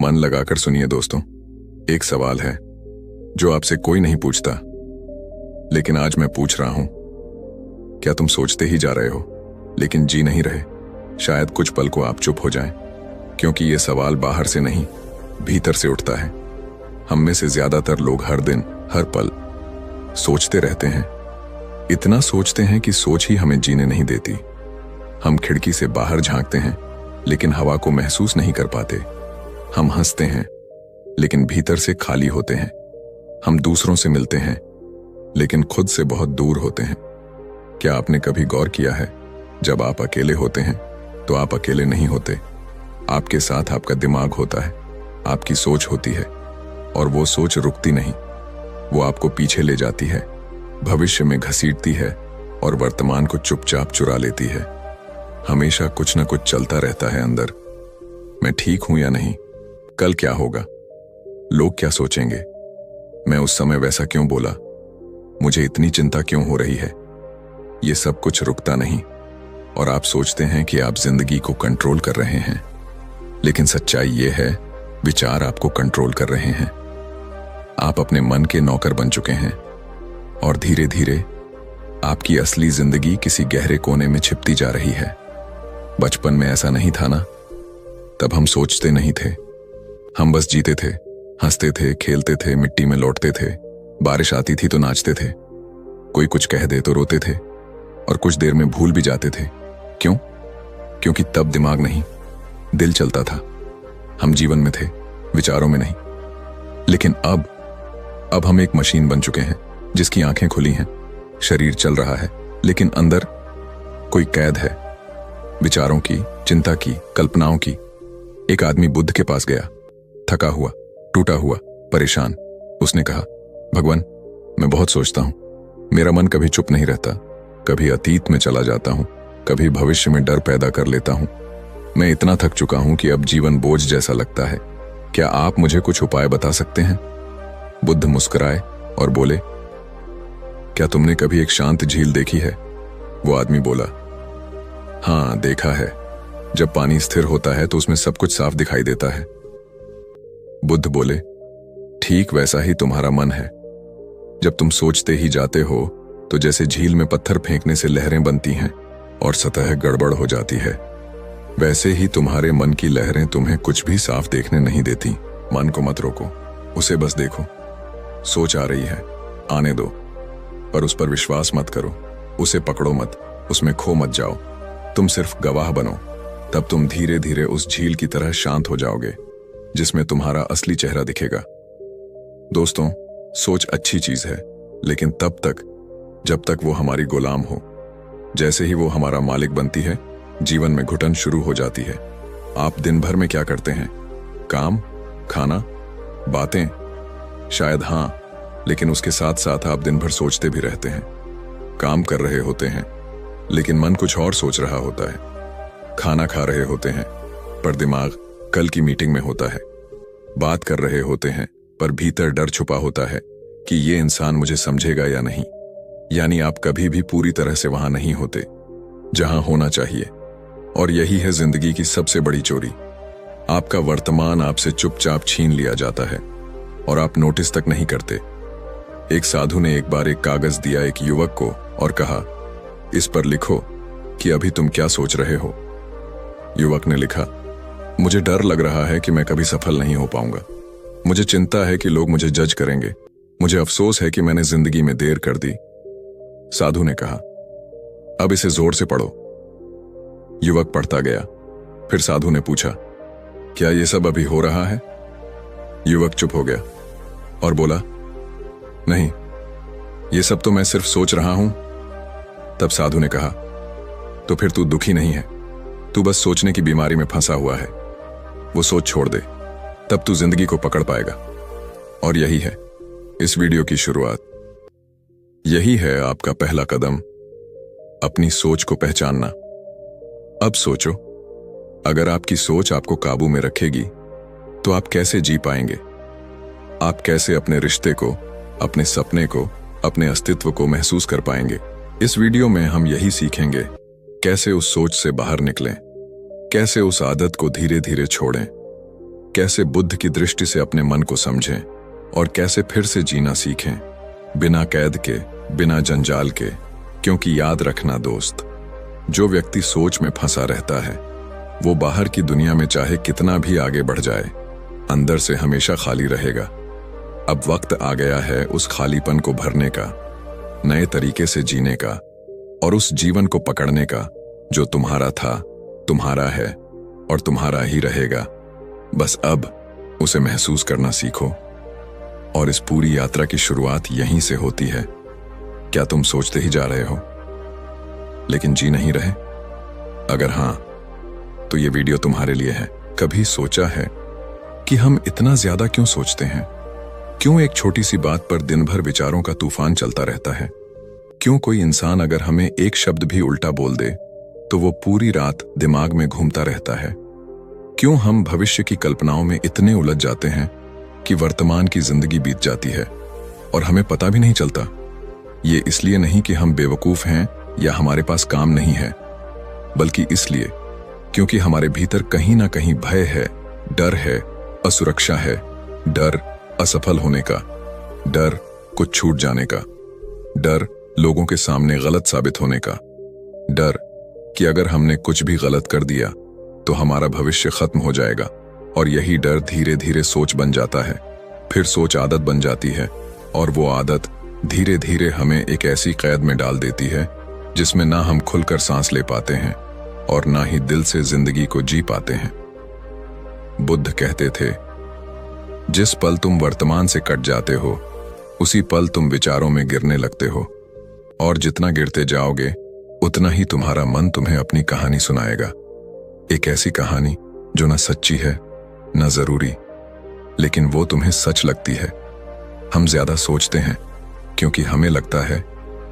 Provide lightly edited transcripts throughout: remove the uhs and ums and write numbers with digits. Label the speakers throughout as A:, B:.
A: मन लगाकर सुनिए दोस्तों, एक सवाल है जो आपसे कोई नहीं पूछता, लेकिन आज मैं पूछ रहा हूं। क्या तुम सोचते ही जा रहे हो लेकिन जी नहीं रहे? शायद कुछ पल को आप चुप हो जाएं, क्योंकि ये सवाल बाहर से नहीं, भीतर से उठता है। हम में से ज्यादातर लोग हर दिन, हर पल सोचते रहते हैं। इतना सोचते हैं कि सोच ही हमें जीने नहीं देती। हम खिड़की से बाहर झांकते हैं, लेकिन हवा को महसूस नहीं कर पाते। हम हंसते हैं, लेकिन भीतर से खाली होते हैं। हम दूसरों से मिलते हैं, लेकिन खुद से बहुत दूर होते हैं। क्या आपने कभी गौर किया है, जब आप अकेले होते हैं तो आप अकेले नहीं होते। आपके साथ आपका दिमाग होता है, आपकी सोच होती है, और वो सोच रुकती नहीं। वो आपको पीछे ले जाती है, भविष्य में घसीटती है और वर्तमान को चुपचाप चुरा लेती है। हमेशा कुछ न कुछ चलता रहता है अंदर। मैं ठीक हूं या नहीं? कल क्या होगा? लोग क्या सोचेंगे? मैं उस समय वैसा क्यों बोला? मुझे इतनी चिंता क्यों हो रही है? ये सब कुछ रुकता नहीं, और आप सोचते हैं कि आप जिंदगी को कंट्रोल कर रहे हैं, लेकिन सच्चाई ये है, विचार आपको कंट्रोल कर रहे हैं। आप अपने मन के नौकर बन चुके हैं, और धीरे धीरे आपकी असली जिंदगी किसी गहरे कोने में छिपती जा रही है। बचपन में ऐसा नहीं था ना? तब हम सोचते नहीं थे, हम बस जीते थे, हंसते थे, खेलते थे, मिट्टी में लौटते थे। बारिश आती थी तो नाचते थे, कोई कुछ कह दे तो रोते थे, और कुछ देर में भूल भी जाते थे। क्यों? क्योंकि तब दिमाग नहीं, दिल चलता था। हम जीवन में थे, विचारों में नहीं। लेकिन अब हम एक मशीन बन चुके हैं, जिसकी आंखें खुली हैं, शरीर चल रहा है, लेकिन अंदर कोई कैद है, विचारों की, चिंता की, कल्पनाओं की। एक आदमी बुद्ध के पास गया, थका हुआ, टूटा हुआ, परेशान। उसने कहा, भगवान, मैं बहुत सोचता हूं, मेरा मन कभी चुप नहीं रहता। कभी अतीत में चला जाता हूं, कभी भविष्य में डर पैदा कर लेता हूं। मैं इतना थक चुका हूं कि अब जीवन बोझ जैसा लगता है। क्या आप मुझे कुछ उपाय बता सकते हैं? बुद्ध मुस्कुराए और बोले, क्या तुमने कभी एक शांत झील देखी है? वो आदमी बोला, हाँ, देखा है। जब पानी स्थिर होता है तो उसमें सब कुछ साफ दिखाई देता है। बुद्ध बोले, ठीक वैसा ही तुम्हारा मन है। जब तुम सोचते ही जाते हो तो जैसे झील में पत्थर फेंकने से लहरें बनती हैं और सतह गड़बड़ हो जाती है, वैसे ही तुम्हारे मन की लहरें तुम्हें कुछ भी साफ देखने नहीं देती। मन को मत रोको, उसे बस देखो। सोच आ रही है, आने दो, पर उस पर विश्वास मत करो। उसे पकड़ो मत, उसमें खो मत जाओ। तुम सिर्फ गवाह बनो। तब तुम धीरे धीरे उस झील की तरह शांत हो जाओगे, जिसमें तुम्हारा असली चेहरा दिखेगा। दोस्तों, सोच अच्छी चीज है, लेकिन तब तक जब तक वो हमारी गुलाम हो। जैसे ही वो हमारा मालिक बनती है, जीवन में घुटन शुरू हो जाती है। आप दिन भर में क्या करते हैं? काम, खाना, बातें? शायद हां, लेकिन उसके साथ साथ आप दिन भर सोचते भी रहते हैं। काम कर रहे होते हैं, लेकिन मन कुछ और सोच रहा होता है। खाना खा रहे होते हैं, पर दिमाग कल की मीटिंग में होता है। बात कर रहे होते हैं, पर भीतर डर छुपा होता है कि ये इंसान मुझे समझेगा या नहीं। यानी आप कभी भी पूरी तरह से वहां नहीं होते जहां होना चाहिए। और यही है जिंदगी की सबसे बड़ी चोरी। आपका वर्तमान आपसे चुपचाप छीन लिया जाता है, और आप नोटिस तक नहीं करते। एक साधु ने एक बार एक कागज दिया एक युवक को और कहा, इस पर लिखो कि अभी तुम क्या सोच रहे हो। युवक ने लिखा, मुझे डर लग रहा है कि मैं कभी सफल नहीं हो पाऊंगा। मुझे चिंता है कि लोग मुझे जज करेंगे। मुझे अफसोस है कि मैंने जिंदगी में देर कर दी। साधु ने कहा, अब इसे जोर से पढ़ो। युवक पढ़ता गया। फिर साधु ने पूछा, क्या यह सब अभी हो रहा है? युवक चुप हो गया और बोला, नहीं, यह सब तो मैं सिर्फ सोच रहा हूं। तब साधु ने कहा, तो फिर तू दुखी नहीं है, तू बस सोचने की बीमारी में फंसा हुआ है। वो सोच छोड़ दे, तब तू जिंदगी को पकड़ पाएगा। और यही है इस वीडियो की शुरुआत। यही है आपका पहला कदम, अपनी सोच को पहचानना। अब सोचो, अगर आपकी सोच आपको काबू में रखेगी तो आप कैसे जी पाएंगे? आप कैसे अपने रिश्ते को, अपने सपने को, अपने अस्तित्व को महसूस कर पाएंगे? इस वीडियो में हम यही सीखेंगे, कैसे उस सोच से बाहर निकलें, कैसे उस आदत को धीरे धीरे छोड़ें, कैसे बुद्ध की दृष्टि से अपने मन को समझें और कैसे फिर से जीना सीखें, बिना कैद के, बिना जंजाल के। क्योंकि याद रखना दोस्त, जो व्यक्ति सोच में फंसा रहता है वो बाहर की दुनिया में चाहे कितना भी आगे बढ़ जाए, अंदर से हमेशा खाली रहेगा। अब वक्त आ गया है उस खालीपन को भरने का, नए तरीके से जीने का और उस जीवन को पकड़ने का जो तुम्हारा था, तुम्हारा है और तुम्हारा ही रहेगा। बस अब उसे महसूस करना सीखो। और इस पूरी यात्रा की शुरुआत यहीं से होती है। क्या तुम सोचते ही जा रहे हो लेकिन जी नहीं रहे? अगर हां, तो ये वीडियो तुम्हारे लिए है। कभी सोचा है कि हम इतना ज्यादा क्यों सोचते हैं? क्यों एक छोटी सी बात पर दिन भर विचारों का तूफान चलता रहता है? क्यों कोई इंसान अगर हमें एक शब्द भी उल्टा बोल दे तो वो पूरी रात दिमाग में घूमता रहता है? क्यों हम भविष्य की कल्पनाओं में इतने उलझ जाते हैं कि वर्तमान की जिंदगी बीत जाती है और हमें पता भी नहीं चलता? ये इसलिए नहीं कि हम बेवकूफ हैं या हमारे पास काम नहीं है, बल्कि इसलिए क्योंकि हमारे भीतर कहीं ना कहीं भय है, डर है, असुरक्षा है, डर असफल होने का, डर कुछ छूट जाने का, डर लोगों के सामने गलत साबित होने का, डर कि अगर हमने कुछ भी गलत कर दिया तो हमारा भविष्य खत्म हो जाएगा। और यही डर धीरे धीरे सोच बन जाता है, फिर सोच आदत बन जाती है और वो आदत धीरे धीरे हमें एक ऐसी कैद में डाल देती है जिसमें ना हम खुलकर सांस ले पाते हैं और ना ही दिल से जिंदगी को जी पाते हैं। बुद्ध कहते थे, जिस पल तुम वर्तमान से कट जाते हो उसी पल तुम विचारों में गिरने लगते हो, और जितना गिरते जाओगे उतना ही तुम्हारा मन तुम्हें अपनी कहानी सुनाएगा। एक ऐसी कहानी जो ना सच्ची है ना जरूरी, लेकिन वो तुम्हें सच लगती है। हम ज्यादा सोचते हैं क्योंकि हमें लगता है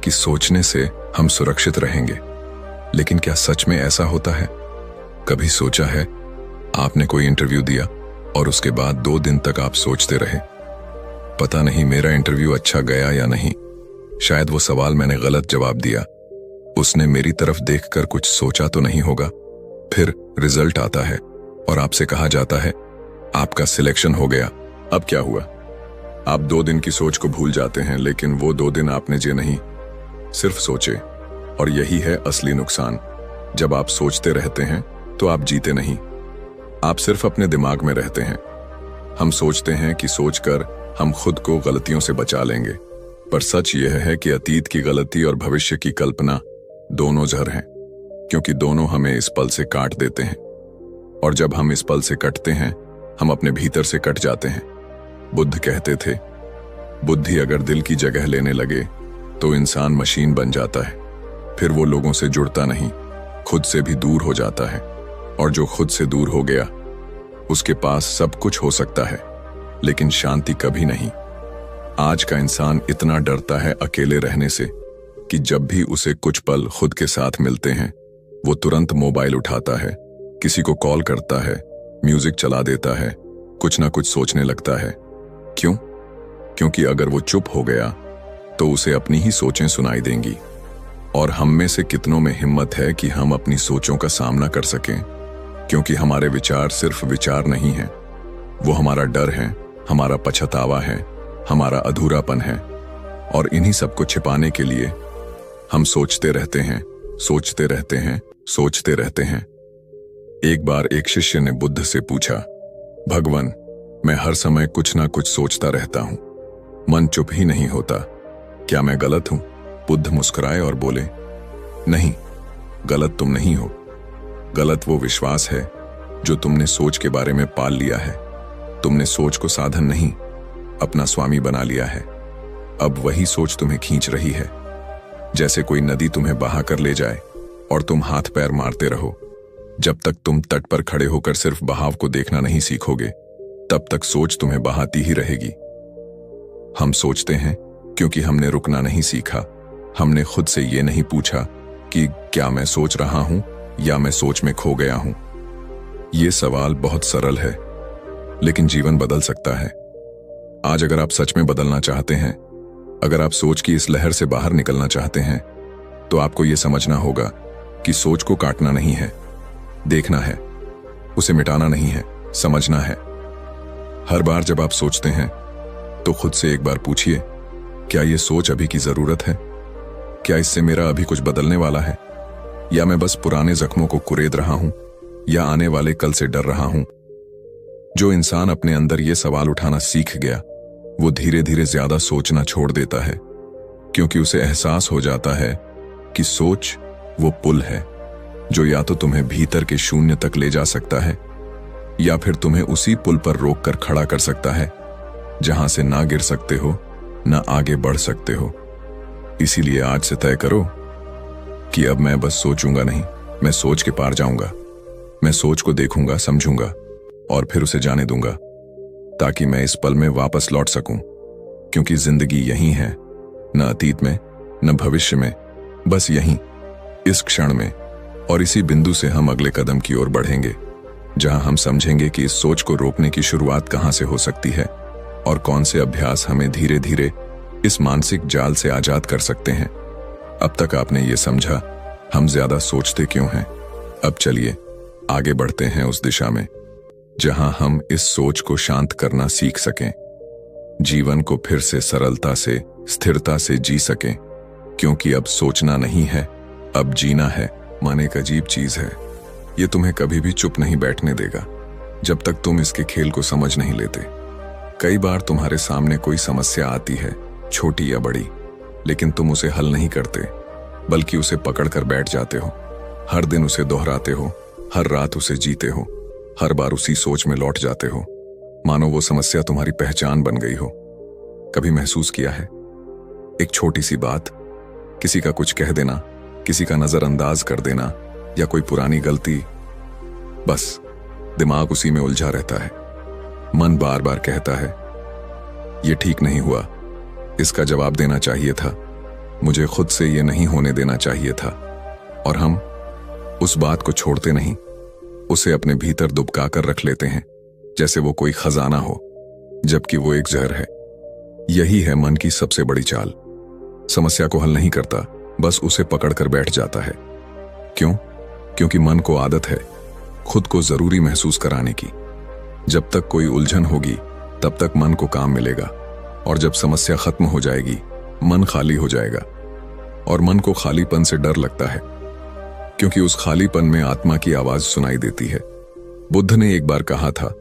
A: कि सोचने से हम सुरक्षित रहेंगे, लेकिन क्या सच में ऐसा होता है? कभी सोचा है आपने कोई इंटरव्यू दिया और उसके बाद 2 दिन तक आप सोचते रहे, पता नहीं मेरा इंटरव्यू अच्छा गया या नहीं, शायद वो सवाल मैंने गलत जवाब दिया, उसने मेरी तरफ देखकर कुछ सोचा तो नहीं होगा। फिर रिजल्ट आता है और आपसे कहा जाता है आपका सिलेक्शन हो गया। अब क्या हुआ? आप 2 दिन की सोच को भूल जाते हैं, लेकिन वो 2 दिन आपने जे नहीं, सिर्फ सोचे। और यही है असली नुकसान। जब आप सोचते रहते हैं तो आप जीते नहीं, आप सिर्फ अपने दिमाग में रहते हैं। हम सोचते हैं कि सोचकर हम खुद को गलतियों से बचा लेंगे, पर सच यह है कि अतीत की गलती और भविष्य की कल्पना दोनों जहर हैं, क्योंकि दोनों हमें इस पल से काट देते हैं। और जब हम इस पल से कटते हैं हम अपने भीतर से कट जाते हैं। बुद्ध कहते थे, बुद्धि अगर दिल की जगह लेने लगे तो इंसान मशीन बन जाता है, फिर वो लोगों से जुड़ता नहीं, खुद से भी दूर हो जाता है। और जो खुद से दूर हो गया उसके पास सब कुछ हो सकता है लेकिन शांति कभी नहीं। आज का इंसान इतना डरता है अकेले रहने से कि जब भी उसे कुछ पल खुद के साथ मिलते हैं वो तुरंत मोबाइल उठाता है, किसी को कॉल करता है, म्यूजिक चला देता है, कुछ ना कुछ सोचने लगता है। क्यों? क्योंकि अगर वो चुप हो गया तो उसे अपनी ही सोचें सुनाई देंगी। और हम में से कितनों में हिम्मत है कि हम अपनी सोचों का सामना कर सकें? क्योंकि हमारे विचार सिर्फ विचार नहीं हैं, वो हमारा डर है, हमारा पछतावा है, हमारा अधूरापन है। और इन्हीं सबको छिपाने के लिए हम सोचते रहते हैं, सोचते रहते हैं, सोचते रहते हैं। एक बार एक शिष्य ने बुद्ध से पूछा, भगवान, मैं हर समय कुछ ना कुछ सोचता रहता हूं, मन चुप ही नहीं होता, क्या मैं गलत हूं? बुद्ध मुस्कुराए और बोले, नहीं, गलत तुम नहीं हो। गलत वो विश्वास है जो तुमने सोच के बारे में पाल लिया है। तुमने सोच को साधन नहीं, अपना स्वामी बना लिया है। अब वही सोच तुम्हें खींच रही है, जैसे कोई नदी तुम्हें बहा कर ले जाए और तुम हाथ पैर मारते रहो। जब तक तुम तट पर खड़े होकर सिर्फ बहाव को देखना नहीं सीखोगे, तब तक सोच तुम्हें बहाती ही रहेगी। हम सोचते हैं क्योंकि हमने रुकना नहीं सीखा। हमने खुद से ये नहीं पूछा कि क्या मैं सोच रहा हूं या मैं सोच में खो गया हूं। ये सवाल बहुत सरल है, लेकिन जीवन बदल सकता है। आज अगर आप सच में बदलना चाहते हैं, अगर आप सोच की इस लहर से बाहर निकलना चाहते हैं, तो आपको यह समझना होगा कि सोच को काटना नहीं है, देखना है, उसे मिटाना नहीं है, समझना है। हर बार जब आप सोचते हैं तो खुद से एक बार पूछिए, क्या ये सोच अभी की जरूरत है? क्या इससे मेरा अभी कुछ बदलने वाला है? या मैं बस पुराने जख्मों को कुरेद रहा हूं? या आने वाले कल से डर रहा हूं? जो इंसान अपने अंदर ये सवाल उठाना सीख गया, वो धीरे धीरे ज्यादा सोचना छोड़ देता है, क्योंकि उसे एहसास हो जाता है कि सोच वो पुल है जो या तो तुम्हें भीतर के शून्य तक ले जा सकता है, या फिर तुम्हें उसी पुल पर रोक कर खड़ा कर सकता है जहां से ना गिर सकते हो, ना आगे बढ़ सकते हो। इसीलिए आज से तय करो कि अब मैं बस सोचूंगा नहीं, मैं सोच के पार जाऊंगा। मैं सोच को देखूंगा, समझूंगा और फिर उसे जाने दूंगा, ताकि मैं इस पल में वापस लौट सकूं। क्योंकि जिंदगी यहीं है, न अतीत में, न भविष्य में, बस यहीं, इस क्षण में। और इसी बिंदु से हम अगले कदम की ओर बढ़ेंगे, जहां हम समझेंगे कि इस सोच को रोकने की शुरुआत कहां से हो सकती है और कौन से अभ्यास हमें धीरे धीरे इस मानसिक जाल से आजाद कर सकते हैं। अब तक आपने ये समझा हम ज्यादा सोचते क्यों हैं। अब चलिए आगे बढ़ते हैं उस दिशा में जहां हम इस सोच को शांत करना सीख सकें, जीवन को फिर से सरलता से, स्थिरता से जी सकें। क्योंकि अब सोचना नहीं है, अब जीना है। मन एक अजीब चीज है, ये तुम्हें कभी भी चुप नहीं बैठने देगा जब तक तुम इसके खेल को समझ नहीं लेते। कई बार तुम्हारे सामने कोई समस्या आती है, छोटी या बड़ी, लेकिन तुम उसे हल नहीं करते, बल्कि उसे पकड़ कर बैठ जाते हो। हर दिन उसे दोहराते हो, हर रात उसे जीते हो, हर बार उसी सोच में लौट जाते हो, मानो वो समस्या तुम्हारी पहचान बन गई हो। कभी महसूस किया है, एक छोटी सी बात, किसी का कुछ कह देना, किसी का नजरअंदाज कर देना, या कोई पुरानी गलती, बस दिमाग उसी में उलझा रहता है। मन बार बार कहता है, ये ठीक नहीं हुआ, इसका जवाब देना चाहिए था, मुझे खुद से ये नहीं होने देना चाहिए था। और हम उस बात को छोड़ते नहीं, उसे अपने भीतर दुबका कर रख लेते हैं, जैसे वो कोई खजाना हो, जबकि वो एक जहर है। यही है मन की सबसे बड़ी चाल। समस्या को हल नहीं करता, बस उसे पकड़कर बैठ जाता है। क्यों? क्योंकि मन को आदत है खुद को जरूरी महसूस कराने की। जब तक कोई उलझन होगी तब तक मन को काम मिलेगा, और जब समस्या खत्म हो जाएगी मन खाली हो जाएगा। और मन को खालीपन से डर लगता है, क्योंकि उस खालीपन में आत्मा की आवाज सुनाई देती है। बुद्ध ने एक बार कहा था,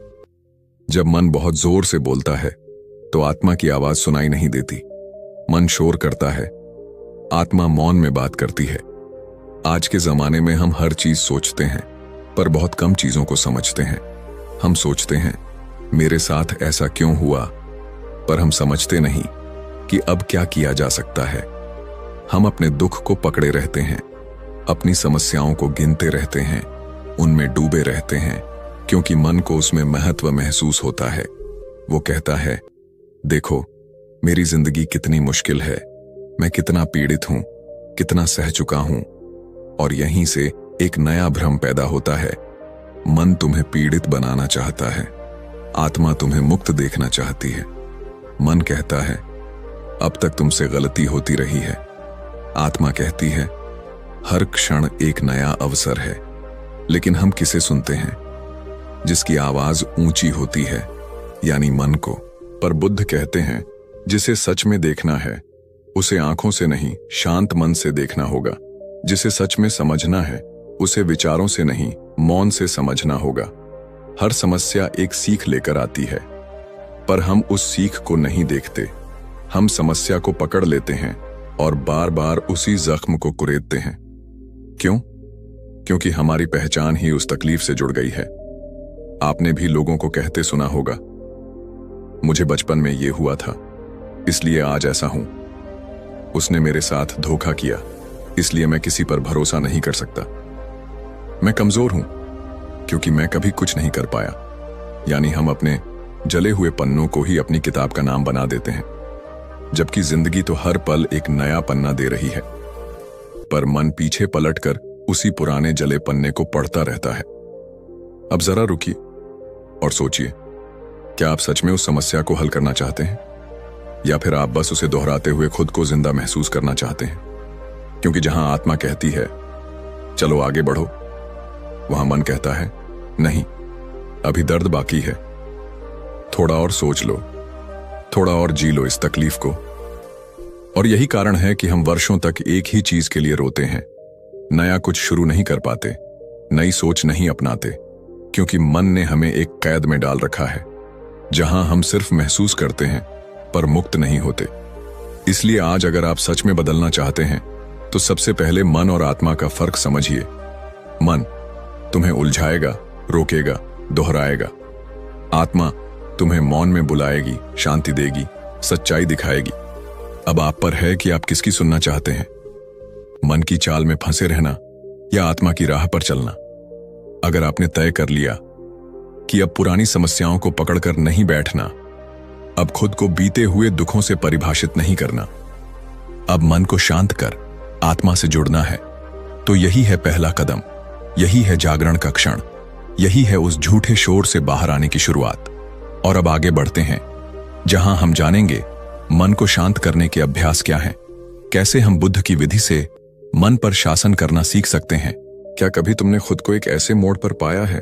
A: जब मन बहुत जोर से बोलता है तो आत्मा की आवाज सुनाई नहीं देती। मन शोर करता है, आत्मा मौन में बात करती है। आज के जमाने में हम हर चीज सोचते हैं, पर बहुत कम चीजों को समझते हैं। हम सोचते हैं, मेरे साथ ऐसा क्यों हुआ, पर हम समझते नहीं कि अब क्या किया जा सकता है। हम अपने दुख को पकड़े रहते हैं, अपनी समस्याओं को गिनते रहते हैं, उनमें डूबे रहते हैं, क्योंकि मन को उसमें महत्व महसूस होता है। वो कहता है, देखो मेरी जिंदगी कितनी मुश्किल है, मैं कितना पीड़ित हूं, कितना सह चुका हूं। और यहीं से एक नया भ्रम पैदा होता है। मन तुम्हें पीड़ित बनाना चाहता है, आत्मा तुम्हें मुक्त देखना चाहती है। मन कहता है, अब तक तुमसे गलती होती रही है। आत्मा कहती है, हर क्षण एक नया अवसर है। लेकिन हम किसे सुनते हैं? जिसकी आवाज ऊंची होती है, यानी मन को। पर बुद्ध कहते हैं, जिसे सच में देखना है उसे आंखों से नहीं, शांत मन से देखना होगा। जिसे सच में समझना है उसे विचारों से नहीं, मौन से समझना होगा। हर समस्या एक सीख लेकर आती है, पर हम उस सीख को नहीं देखते। हम समस्या को पकड़ लेते हैं और बार बार उसी जख्म को कुरेदते हैं। क्यों? क्योंकि हमारी पहचान ही उस तकलीफ से जुड़ गई है। आपने भी लोगों को कहते सुना होगा, मुझे बचपन में ये हुआ था, इसलिए आज ऐसा हूं। उसने मेरे साथ धोखा किया, इसलिए मैं किसी पर भरोसा नहीं कर सकता। मैं कमजोर हूं क्योंकि मैं कभी कुछ नहीं कर पाया। यानी हम अपने जले हुए पन्नों को ही अपनी किताब का नाम बना देते हैं, जबकि जिंदगी तो हर पल एक नया पन्ना दे रही है। पर मन पीछे पलटकर उसी पुराने जले पन्ने को पढ़ता रहता है। अब जरा रुकिए और सोचिए, क्या आप सच में उस समस्या को हल करना चाहते हैं, या फिर आप बस उसे दोहराते हुए खुद को जिंदा महसूस करना चाहते हैं? क्योंकि जहां आत्मा कहती है चलो आगे बढ़ो, वहां मन कहता है नहीं, अभी दर्द बाकी है। थोड़ा और सोच लो, थोड़ा और जी लो इस तकलीफ को। और यही कारण है कि हम वर्षों तक एक ही चीज के लिए रोते हैं, नया कुछ शुरू नहीं कर पाते, नई सोच नहीं अपनाते, क्योंकि मन ने हमें एक कैद में डाल रखा है जहां हम सिर्फ महसूस करते हैं पर मुक्त नहीं होते। इसलिए आज अगर आप सच में बदलना चाहते हैं तो सबसे पहले मन और आत्मा का फर्क समझिए। मन तुम्हें उलझाएगा, रोकेगा, दोहराएगा। आत्मा तुम्हें मौन में बुलाएगी, शांति देगी, सच्चाई दिखाएगी। अब आप पर है कि आप किसकी सुनना चाहते हैं, मन की चाल में फंसे रहना या आत्मा की राह पर चलना। अगर आपने तय कर लिया कि अब पुरानी समस्याओं को पकड़कर नहीं बैठना, अब खुद को बीते हुए दुखों से परिभाषित नहीं करना, अब मन को शांत कर आत्मा से जुड़ना है, तो यही है पहला कदम, यही है जागरण का क्षण, यही है उस झूठे शोर से बाहर आने की शुरुआत। और अब आगे बढ़ते हैं, जहां हम जानेंगे मन को शांत करने के अभ्यास क्या हैं, कैसे हम बुद्ध की विधि से मन पर शासन करना सीख सकते हैं। क्या कभी तुमने खुद को एक ऐसे मोड़ पर पाया है